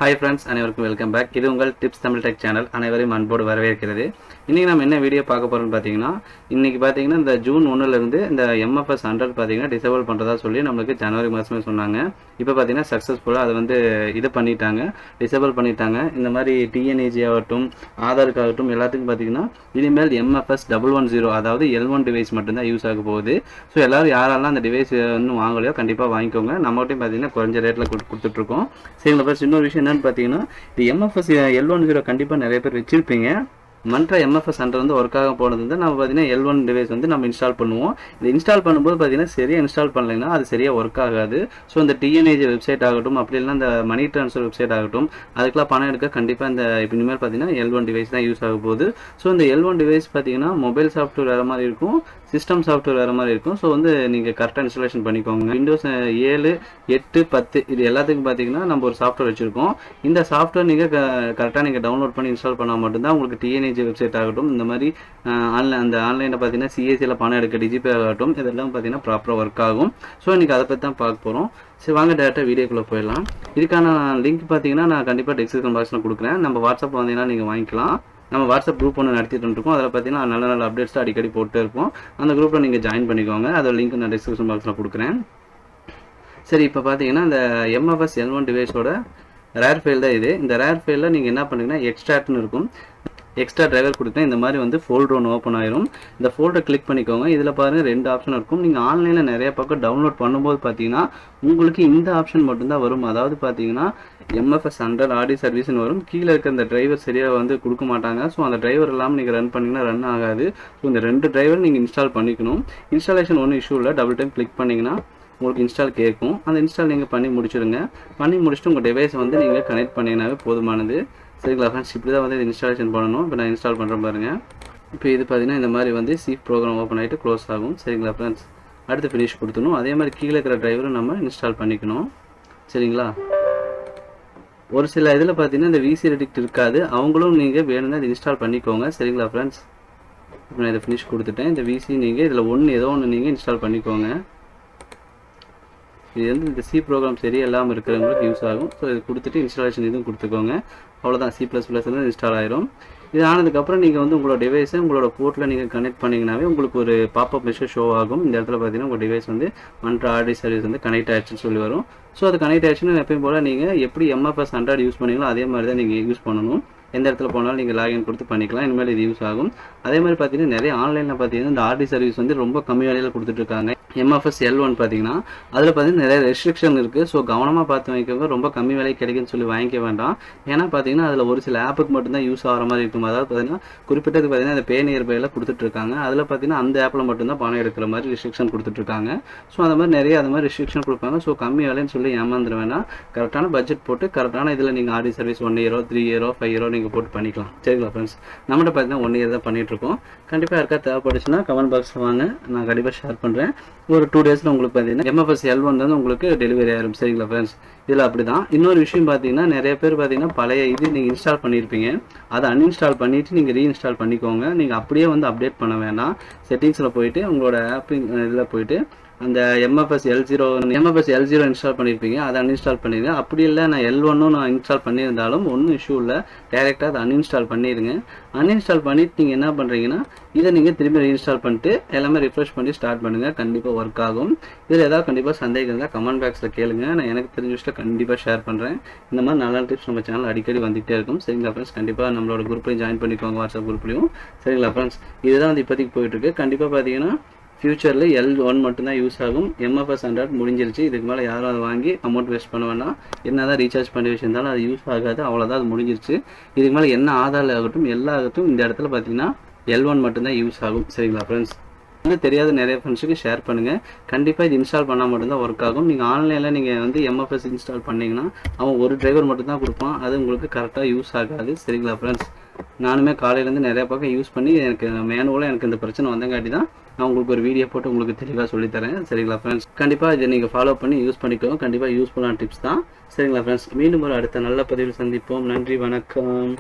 Hi friends, அனைவருக்கும் welcome back. இது உங்கள் டிப்ஸ் தமிழ் டெக் சேனல். அனைவரையும் அன்போடு வரவேற்கிறது. இன்னைக்கு நம்ம என்ன வீடியோ பார்க்க போறோம்னு பாத்தீங்கன்னா, இன்னைக்கு பாத்தீங்கன்னா இந்த ஜூன் 1ல இருந்து இந்த MFS 100 பாத்தீங்கன்னா டிசேபிள் பண்றதா சொல்லி நமக்கு ஜனவரி மாசமே சொன்னாங்க. இப்போ பாத்தீங்கன்னா சக்சஸ்ஃபுல்லா அது வந்து இது பண்ணிட்டாங்க, டிசேபிள் பண்ணிட்டாங்க. இந்த மாதிரி TNAG ஆகட்டும், ஆதாருக்கு ஆகட்டும் எல்லாத்துக்கும் பாத்தீங்கன்னா இனிமேல் MFS 110 அதாவது L1 டிவைஸ் மட்டும் தான் யூஸ் ஆக போகுது. ஸோ எல்லாரும் யாரெல்லாம் அந்த டிவைஸ் இன்னும் வாங்கலையோ கண்டிப்பா வாங்கிக்கோங்க. நம்மகிட்டையும் பாத்தீங்கன்னா குறைஞ்ச ரேட்ல கொடுத்துட்டு இருக்கோம். சரிங்களா ஃப்ரெண்ட்ஸ், இன்னொரு விஷயம் என்னன்னு பாத்தீங்கன்னா, இது MFS L10 கண்டிப்பா நிறைய பேர் வச்சிருப்பீங்க. மற்ற MFS 100 வந்து ஒர்க் ஆக போனது வந்து நம்ம பார்த்தீங்கன்னா L1 டிவைஸ் வந்து நம்ம இன்ஸ்டால் பண்ணுவோம். இந்த இன்ஸ்டால் பண்ணும்போது பார்த்தீங்கன்னா சரியாக இன்ஸ்டால் பண்ணலைன்னா அது சரியாக ஒர்க் ஆகாது. ஸோ இந்த TNAG வெப்சைட் ஆகட்டும், அப்படி இல்லைன்னா இந்த மணி ட்ரான்ஸ்ஃபர் வெப்சைட் ஆகட்டும், அதுக்கெல்லாம் பணம் எடுக்க கண்டிப்பாக இந்த இப்போ இனிமேல் பார்த்தீங்கன்னா L1 டிவைஸ் தான் யூஸ் ஆக போகுது. ஸோ இந்த L1 டிவைஸ் பார்த்தீங்கன்னா மொபைல் சாஃப்ட்வேர் வேறு மாதிரி இருக்கும், சிஸ்டம் சாஃப்ட்வேர் வேறு மாதிரி இருக்கும். ஸோ வந்து நீங்கள் கரெக்டாக இன்ஸ்டாலேஷன் பண்ணிக்கோங்க. விண்டோஸ் 7, 8, 10 இது எல்லாத்துக்கும் பார்த்தீங்கன்னா நம்ம ஒரு சாஃப்ட்வேர் வச்சுருக்கோம். இந்த சாஃப்ட்வேர் நீங்கள் கரெக்டாக நீங்கள் டவுன்லோட் பண்ணி இன்ஸ்டால் பண்ணால் மட்டும்தான் உங்களுக்கு TNAG வெப்சைட் ஆகட்டும், இந்த மாதிரி ஆன்லைனில் பார்த்தீங்கன்னா CACல பணம் எடுக்க டிஜிபே ஆகட்டும், இதெல்லாம் பார்த்தீங்கன்னா ப்ராப்பராக ஒர்க் ஆகும். ஸோ இன்றைக்கி அதை பற்றி தான் பார்க்க போகிறோம். சரி வாங்க டேரெக்டாக வீடியோக்குள்ளே போயிடலாம். இதுக்கான லிங்க் பார்த்தீங்கன்னா நான் கண்டிப்பாக டிஸ்கிரிப்ஷன் பாக்ஸில் கொடுக்குறேன். நம்ம வாட்ஸ்அப் வந்தீங்கன்னா நீங்கள் வாங்கிக்கலாம். நம்ம வாட்ஸ்அப் குரூப் ஒன்று நடத்திட்டு இருக்கோம். அதில் பார்த்தீங்கன்னா நல்ல நல்ல அப்டேட்ஸ் அடிக்கடி போட்டு இருப்போம். அந்த குரூப்பில் நீங்கள் ஜாயின் பண்ணிக்கோங்க. அதோட லிங்க் நான் டிஸ்கிரிப்ஷன் பாக்ஸில் கொடுக்குறேன். சரி, இப்போ பார்த்தீங்கன்னா இந்த MFS L1 டிவைஸோட ரேர் ஃபைல் தான் இது. இந்த ரேர் ஃபைலில் நீங்கள் என்ன பண்ணுறீங்கன்னா எக்ஸ்ட்ராக்ட்னு இருக்கும், எக்ஸ்ட்ரா டிரைவர் கொடுத்தேன். இந்த மாதிரி வந்து ஃபோல்டர் ஒன்று ஓப்பன் ஆயிரும். இந்த ஃபோல்டரை கிளிக் பண்ணிக்கோங்க. இதில் பாருங்கள் 2 ஆப்ஷன் இருக்கும். நீங்கள் ஆன்லைனில் நிறைய பக்கம் டவுன்லோட் பண்ணும்போது பார்த்தீங்கன்னா உங்களுக்கு இந்த ஆப்ஷன் மட்டும்தான் வரும். அதாவது பார்த்தீங்கன்னா MFS 100 ஆடி சர்வீஸ்னு வரும். கீழே இருக்க இந்த டிரைவர் சரியாக வந்து கொடுக்க மாட்டாங்க. ஸோ அந்த டிரைவர் இல்லாமல் நீங்கள் ரன் பண்ணிங்கன்னா ரன் ஆகாது. ஸோ இந்த 2 டிரைவர் நீங்கள் இன்ஸ்டால் பண்ணிக்கணும். இன்ஸ்டாலேஷன் ஒன்றும் இஷ்யூ இல்லை. டபுள் டைம் கிளிக் பண்ணிங்கன்னா உங்களுக்கு இன்ஸ்டால் கேட்கும். அந்த இன்ஸ்டால் நீங்கள் பண்ணி முடிச்சுடுங்க. பண்ணி முடிச்சுட்டு உங்கள் டிவைஸை வந்து நீங்கள் கனெக்ட் பண்ணிங்கனாவே போதுமானது. சரிங்களா ஃப்ரெண்ட்ஸ், இப்படி தான் வந்து இன்ஸ்டாலேஷன் பண்ணணும். இப்போ நான் இன்ஸ்டால் பண்ணுறேன் பாருங்கள். இப்போ இது பார்த்தீங்கன்னா இந்த மாதிரி வந்து சீஃப் ப்ரோக்ராம் ஓப்பன் ஆகிட்டு க்ளோஸ் ஆகும். சரிங்களா ஃப்ரெண்ட்ஸ், அடுத்து ஃபினிஷ் கொடுத்துணும். அதே மாதிரி கீழே இருக்கிற டிரைவரும் நம்ம இன்ஸ்டால் பண்ணிக்கணும். சரிங்களா, ஒரு சில இதில் பார்த்தீங்கன்னா இந்த VC ரெடிக்ட் இருக்காது, அவங்களும் நீங்கள் வேணும்னா இது இன்ஸ்டால் பண்ணிக்கோங்க. சரிங்களா ஃப்ரெண்ட்ஸ், இப்போ நான் இதை ஃபினிஷ் கொடுத்துட்டேன். இந்த VC நீங்கள் இதில் ஏதோ ஒன்று நீங்கள் இன்ஸ்டால் பண்ணிக்கோங்க. இது வந்து இந்த C ப்ரோக்ராம் சரியாக இல்லாமல் இருக்கிறவங்களுக்கு யூஸ் ஆகும். ஸோ இது கொடுத்துட்டு இன்ஸ்டாலேஷன் இதுவும் கொடுத்துக்கோங்க. அவ்வளோதான், C++ வந்து இன்ஸ்டால் ஆயிரும். இது ஆனதுக்கப்புறம் நீங்கள் வந்து உங்களோட டிவைஸை உங்களோட போர்ட்டில் நீங்கள் கனெக்ட் பண்ணிங்கனாவே உங்களுக்கு ஒரு பாப்அப் மெசேஜ் ஷோ ஆகும். இந்த இடத்துல பார்த்தீங்கன்னா உங்கள் டிவைஸ் வந்து மற்ற ஆர்டி சர்வீஸ் வந்து கனெக்ட் ஆகிடுச்சுன்னு சொல்லி வரும். ஸோ அது கனெக்ட் ஆகிடுச்சுன்னு எப்பயும் போல் நீங்கள் எப்படி MFS 100 யூஸ் பண்ணீங்களோ அதே மாதிரி தான் நீங்கள் யூஸ் பண்ணணும். எந்த இடத்துல போனாலும் நீங்கள் லாகின் கொடுத்து பண்ணிக்கலாம். இனிமேல் இது யூஸ் ஆகும். அதே மாதிரி பார்த்தீங்கன்னா நிறைய ஆன்லைனில் பார்த்தீங்கன்னா இந்த ஆர்டி சர்வீஸ் வந்து ரொம்ப கம்மி விலையில் கொடுத்துட்ருக்காங்க. MFS L1 பார்த்தீங்கன்னா அதில் பார்த்தீங்கன்னா நிறைய ரெஸ்ட்ரிக்ஷன் இருக்குது. ஸோ கவனமாக பார்த்து வாங்கிக்கோங்க. ரொம்ப கம்மி விலை கிடைக்குன்னு சொல்லி வாங்கிக்க வேண்டாம். ஏன்னா பார்த்தீங்கன்னா அதில் ஒரு சில ஆப்புக்கு மட்டும்தான் யூஸ் ஆகிற மாதிரி இருக்கும். அதாவது பார்த்தீங்கன்னா குறிப்பிட்டது பார்த்தீங்கன்னா இந்த பே நியர் பையில் கொடுத்துட்ருக்காங்க. அதில் பார்த்தீங்கன்னா அந்த ஆப்பில் மட்டும்தான் பணம் எடுக்கிற மாதிரி ரெஸ்ட்ரிக்ஷன் கொடுத்துட்ருக்காங்க. ஸோ அந்த மாதிரி நிறைய அது மாதிரி ரெஸ்ட்ரிக்ஷன் கொடுப்பாங்க. ஸோ கம்மி விலைன்னு சொல்லி ஏமாந்துட வேண்டாம். கரெக்டான பட்ஜெட் போட்டு கரெக்டான இதில் நீங்கள் ஆர்டி சர்வீஸ் 1 இயரோ 3 இயரோ 5 இயரோ நீங்கள் போட்டு பண்ணிக்கலாம். சரிங்களா ஃப்ரெண்ட்ஸ், நம்மகிட்ட பார்த்தீங்கன்னா 1 இயர் தான் பண்ணிகிட்ருக்கோம். கண்டிப்பாக யாருக்கா தேவைப்படுச்சுன்னா கமெண்ட் பாக்ஸில் வாங்க, நான் கண்டிப்பாக ஷேர் பண்ணுறேன். ஒரு 2 டேஸில் உங்களுக்கு பார்த்தீங்கன்னா MFS L1 வந்து உங்களுக்கு டெலிவரி ஆயிரும். சரிங்களா ஃப்ரெண்ட்ஸ், இதில் அப்படி தான். இன்னொரு விஷயம் பார்த்தீங்கன்னா நிறைய பேர் பார்த்தீங்கன்னா பழைய இது நீங்கள் இன்ஸ்டால் பண்ணியிருப்பீங்க, அதை அன்இன்ஸ்டால் பண்ணிவிட்டு நீங்கள் ரீஇன்ஸ்டால் பண்ணிக்கோங்க. நீங்கள் அப்படியே வந்து அப்டேட் பண்ண வேண்டாம். செட்டிங்ஸில் போயிட்டு உங்களோட ஆப்பிங் இதில் போயிட்டு அந்த MFS L0 இன்ஸ்டால் பண்ணியிருப்பீங்க, அதை அன்இன்ஸ்டால் பண்ணிடுங்க. அப்படி இல்லை நான் L1 நான் இன்ஸ்டால் பண்ணியிருந்தாலும் ஒன்றும் இஷ்யூ இல்லை. டேரெக்டாக அதை அன்இன்ஸ்டால் பண்ணிடுங்க. அன்இன்ஸ்டால் பண்ணிவிட்டு நீங்கள் என்ன பண்ணுறீங்கன்னா இதை நீங்கள் திரும்பி ரீஇன்ஸ்டால் பண்ணிட்டு எல்லாமே ரிஃப்ரெஷ் பண்ணி ஸ்டார்ட் பண்ணுங்கள். கண்டிப்பாக ஒர்க் ஆகும். இதில் ஏதாவது கண்டிப்பாக சந்தேகம் இருந்தால் கமெண்ட் பாக்ஸில் கேளுங்க. நான் எனக்கு தெரிஞ்ச விஷயத்தை கண்டிப்பாக ஷேர் பண்ணுறேன். இந்த மாதிரி நல்ல டிப்ஸ் நம்ம சேனல் அடிக்கடி வந்துகிட்டே இருக்கும். சரிங்களா ஃப்ரெண்ட்ஸ், கண்டிப்பாக நம்மளோட குரூப்லையும் ஜாயின் பண்ணிக்கோங்க, வாட்ஸ்அப் குரூப்லையும். சரிங்களா ஃப்ரெண்ட்ஸ், இதுதான் வந்து இப்போதைக்கு போயிட்டுருக்கு. கண்டிப்பாக பார்த்தீங்கன்னா ஃபியூச்சரில் L1 மட்டும்தான் யூஸ் ஆகும். MFS 100 முடிஞ்சிருச்சு. இதுக்கு மேலே யாரும் அதை வாங்கி அமௌண்ட் வேஸ்ட் பண்ண வேண்டாம். என்ன தான் ரீசார்ஜ் பண்ணி வச்சிருந்தாலும் அது யூஸ் ஆகாது. அவ்வளோதான், அது முடிஞ்சிருச்சு. இதுக்கு மேலே என்ன ஆதார் ஆகட்டும் எல்லா ஆகட்டும் இந்த இடத்துல பார்த்தீங்கன்னா L1 மட்டும்தான் யூஸ் ஆகும். சரிங்களா ஃப்ரெண்ட்ஸ், வந்து தெரியாத நிறைய ஃப்ரெண்ட்ஸுக்கு ஷேர் பண்ணுங்கள். கண்டிப்பாக இது இன்ஸ்டால் பண்ணால் மட்டும்தான் ஒர்க் ஆகும். நீங்கள் ஆன்லைனில் நீங்கள் வந்து MFS இன்ஸ்டால் பண்ணிங்கன்னா அவன் ஒரு டிரைவர் மட்டும்தான் கொடுப்பான். அது உங்களுக்கு கரெக்டாக யூஸ் ஆகாது. சரிங்களா ஃப்ரெண்ட்ஸ், நானுமே காலையிலேருந்து நிறைய பக்கம் யூஸ் பண்ணி எனக்கு மேனுவலாக எனக்கு இந்த பிரச்சனை வந்தங்காட்டி தான் நான் உங்களுக்கு ஒரு வீடியோ போட்டு உங்களுக்கு தெளிவாக சொல்லித்தரேன். சரிங்களா ஃப்ரெண்ட்ஸ், கண்டிப்பாக இதை நீங்கள் ஃபாலோ பண்ணி யூஸ் பண்ணிக்கோங்க. கண்டிப்பாக யூஸ்ஃபுல்லான டிப்ஸ் தான். சரிங்களா ஃப்ரெண்ட்ஸ், மீண்டும் ஒரு அடுத்த நல்ல பதிவில் சந்திப்போம். நன்றி, வணக்கம்.